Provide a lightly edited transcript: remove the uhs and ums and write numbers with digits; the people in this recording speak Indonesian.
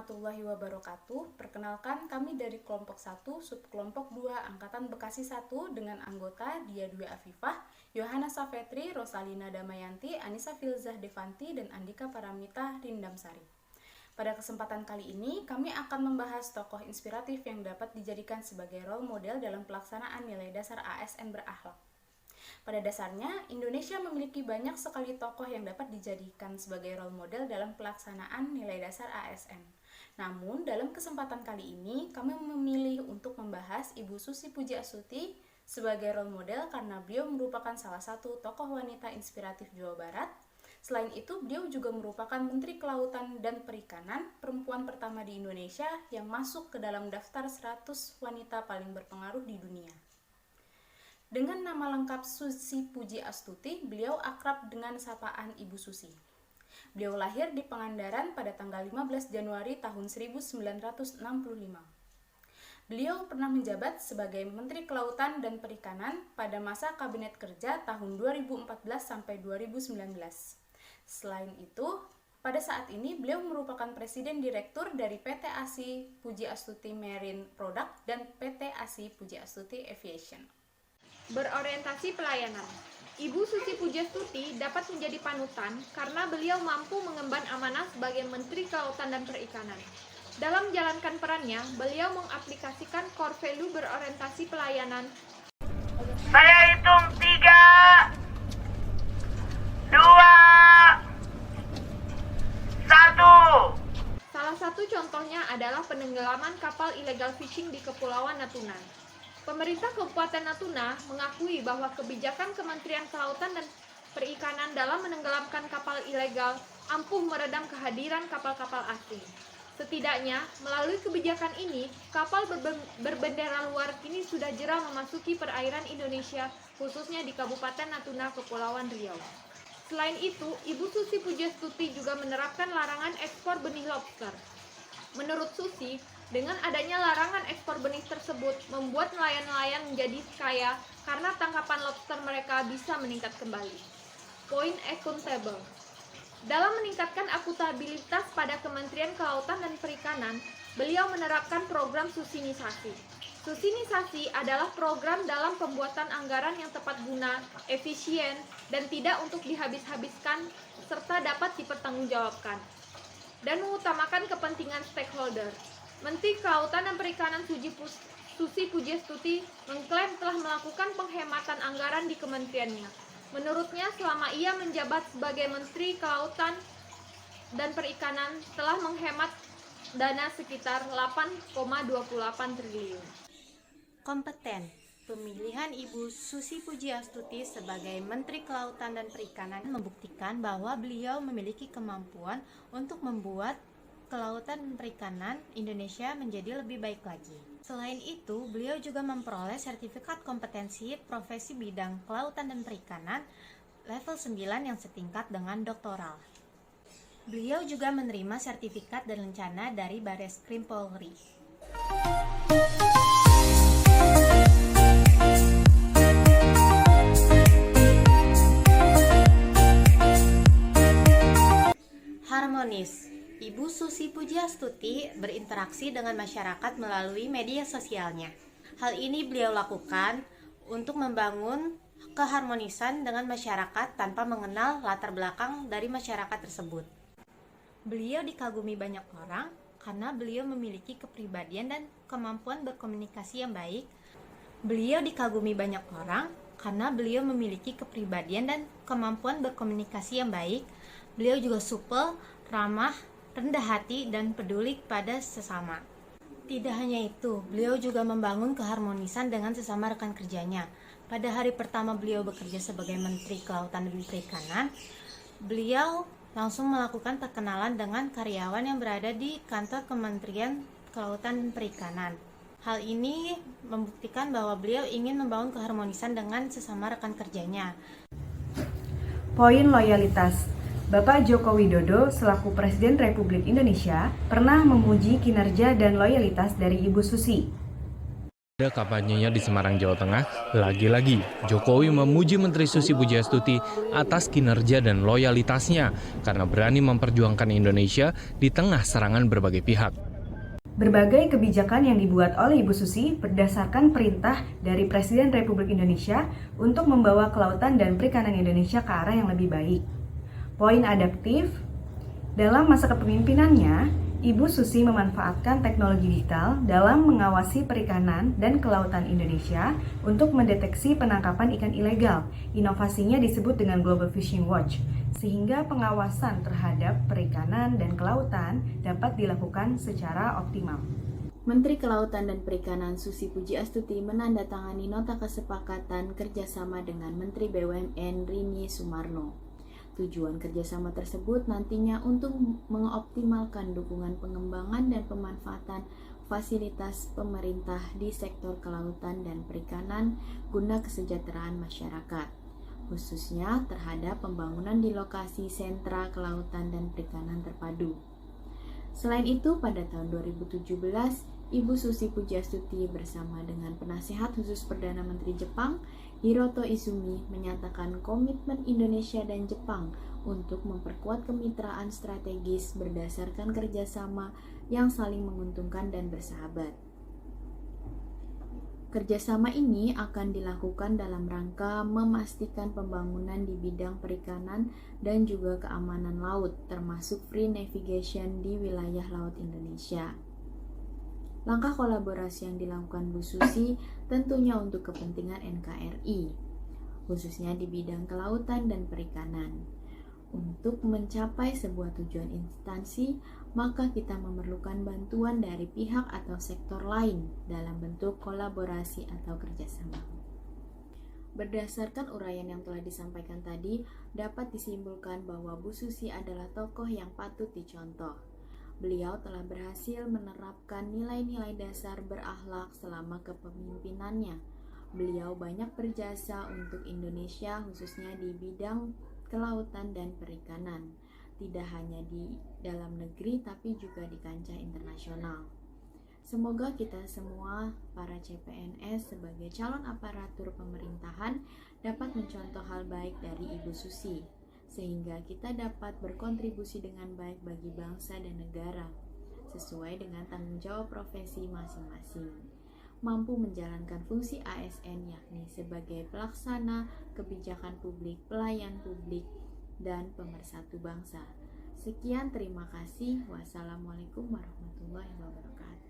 warahmatullahi wabarakatuh. Perkenalkan, kami dari kelompok 1, subkelompok 2, Angkatan Bekasi 1 dengan anggota Dia Dwi Afifah, Yohana Safetri, Rosalina Damayanti, Anissa Filzah Devanti, dan Andika Paramita Rindamsari. Pada kesempatan kali ini, kami akan membahas tokoh inspiratif yang dapat dijadikan sebagai role model dalam pelaksanaan nilai dasar ASN berakhlak. Pada dasarnya, Indonesia memiliki banyak sekali tokoh yang dapat dijadikan sebagai role model dalam pelaksanaan nilai dasar ASN. Namun, dalam kesempatan kali ini, kami memilih untuk membahas Ibu Susi Pujiastuti sebagai role model karena beliau merupakan salah satu tokoh wanita inspiratif Jawa Barat. Selain itu, beliau juga merupakan Menteri Kelautan dan Perikanan perempuan pertama di Indonesia yang masuk ke dalam daftar 100 wanita paling berpengaruh di dunia. Dengan nama lengkap Susi Pujiastuti, beliau akrab dengan sapaan Ibu Susi. Beliau lahir di Pangandaran pada tanggal 15 Januari tahun 1965. Beliau pernah menjabat sebagai Menteri Kelautan dan Perikanan pada masa Kabinet Kerja tahun 2014 sampai 2019. Selain itu, pada saat ini beliau merupakan Presiden Direktur dari PT ASI Pujiastuti Marine Product dan PT ASI Pujiastuti Aviation. Berorientasi pelayanan. Ibu Susi Pujiastuti dapat menjadi panutan karena beliau mampu mengemban amanah sebagai Menteri Kelautan dan Perikanan. Dalam menjalankan perannya, beliau mengaplikasikan core value berorientasi pelayanan. Saya hitung 3, 2, 1. Salah satu contohnya adalah penenggelaman kapal illegal fishing di Kepulauan Natuna. Pemerintah Kabupaten Natuna mengakui bahwa kebijakan Kementerian Kelautan dan Perikanan dalam menenggelamkan kapal ilegal ampuh meredam kehadiran kapal-kapal asing. Setidaknya, melalui kebijakan ini, kapal berbendera luar kini sudah jarang memasuki perairan Indonesia, khususnya di Kabupaten Natuna, Kepulauan Riau. Selain itu, Ibu Susi Pujiastuti juga menerapkan larangan ekspor benih lobster. Menurut Susi, dengan adanya larangan ekspor benih tersebut membuat nelayan-nelayan menjadi kaya karena tangkapan lobster mereka bisa meningkat kembali. Poin accountable. Dalam meningkatkan akuntabilitas pada Kementerian Kelautan dan Perikanan, beliau menerapkan program susinisasi. Susinisasi adalah program dalam pembuatan anggaran yang tepat guna, efisien, dan tidak untuk dihabis-habiskan serta dapat dipertanggungjawabkan dan mengutamakan kepentingan stakeholder. Menteri Kelautan dan Perikanan Susi Pujiastuti mengklaim telah melakukan penghematan anggaran di kementeriannya. Menurutnya, selama ia menjabat sebagai Menteri Kelautan dan Perikanan telah menghemat dana sekitar 8,28 triliun. Kompeten. Pemilihan Ibu Susi Pujiastuti sebagai Menteri Kelautan dan Perikanan membuktikan bahwa beliau memiliki kemampuan untuk membuat kelautan dan perikanan Indonesia menjadi lebih baik lagi. Selain itu, beliau juga memperoleh sertifikat kompetensi profesi bidang kelautan dan perikanan level 9 yang setingkat dengan doktoral. Beliau juga menerima sertifikat dan rencana dari Bareskrim Polri. Harmonis. Ibu Susi Pujiastuti berinteraksi dengan masyarakat melalui media sosialnya. Hal ini beliau lakukan untuk membangun keharmonisan dengan masyarakat tanpa mengenal latar belakang dari masyarakat tersebut. Beliau dikagumi banyak orang karena beliau memiliki kepribadian dan kemampuan berkomunikasi yang baik. Beliau dikagumi banyak orang karena beliau memiliki kepribadian dan kemampuan berkomunikasi yang baik. Beliau juga supel, ramah, rendah hati, dan peduli pada sesama. Tidak hanya itu, beliau juga membangun keharmonisan dengan sesama rekan kerjanya. Pada hari pertama beliau bekerja sebagai Menteri Kelautan dan Perikanan, beliau langsung melakukan perkenalan dengan karyawan yang berada di kantor Kementerian Kelautan dan Perikanan. Hal ini membuktikan bahwa beliau ingin membangun keharmonisan dengan sesama rekan kerjanya. Poin loyalitas. Bapak Joko Widodo selaku Presiden Republik Indonesia pernah memuji kinerja dan loyalitas dari Ibu Susi. Pada kampanyenya di Semarang, Jawa Tengah, lagi-lagi Jokowi memuji Menteri Susi Pujiastuti atas kinerja dan loyalitasnya karena berani memperjuangkan Indonesia di tengah serangan berbagai pihak. Berbagai kebijakan yang dibuat oleh Ibu Susi berdasarkan perintah dari Presiden Republik Indonesia untuk membawa kelautan dan perikanan Indonesia ke arah yang lebih baik. Poin adaptif, dalam masa kepemimpinannya, Ibu Susi memanfaatkan teknologi digital dalam mengawasi perikanan dan kelautan Indonesia untuk mendeteksi penangkapan ikan ilegal. Inovasinya disebut dengan Global Fishing Watch, sehingga pengawasan terhadap perikanan dan kelautan dapat dilakukan secara optimal. Menteri Kelautan dan Perikanan Susi Pujiastuti menandatangani nota kesepakatan kerjasama dengan Menteri BUMN Rini Sumarno. Tujuan kerjasama tersebut nantinya untuk mengoptimalkan dukungan pengembangan dan pemanfaatan fasilitas pemerintah di sektor kelautan dan perikanan guna kesejahteraan masyarakat, khususnya terhadap pembangunan di lokasi sentra kelautan dan perikanan terpadu. Selain itu, pada tahun 2017, Ibu Susi Pujiastuti bersama dengan Penasehat Khusus Perdana Menteri Jepang, Hiroto Izumi, menyatakan komitmen Indonesia dan Jepang untuk memperkuat kemitraan strategis berdasarkan kerjasama yang saling menguntungkan dan bersahabat. Kerjasama ini akan dilakukan dalam rangka memastikan pembangunan di bidang perikanan dan juga keamanan laut, termasuk free navigation di wilayah laut Indonesia. Langkah kolaborasi yang dilakukan Bu Susi tentunya untuk kepentingan NKRI, khususnya di bidang kelautan dan perikanan. Untuk mencapai sebuah tujuan instansi, maka kita memerlukan bantuan dari pihak atau sektor lain dalam bentuk kolaborasi atau kerjasama. Berdasarkan uraian yang telah disampaikan tadi, dapat disimpulkan bahwa Bu Susi adalah tokoh yang patut dicontoh. Beliau telah berhasil menerapkan nilai-nilai dasar berakhlak selama kepemimpinannya. Beliau banyak berjasa untuk Indonesia, khususnya di bidang kelautan dan perikanan, tidak hanya di dalam negeri tapi juga di kancah internasional. Semoga kita semua para CPNS sebagai calon aparatur pemerintahan dapat mencontoh hal baik dari Ibu Susi, sehingga kita dapat berkontribusi dengan baik bagi bangsa dan negara, sesuai dengan tanggung jawab profesi masing-masing, mampu menjalankan fungsi ASN yakni sebagai pelaksana kebijakan publik, pelayan publik, dan pemersatu bangsa. Sekian, terima kasih. Wassalamualaikum warahmatullahi wabarakatuh.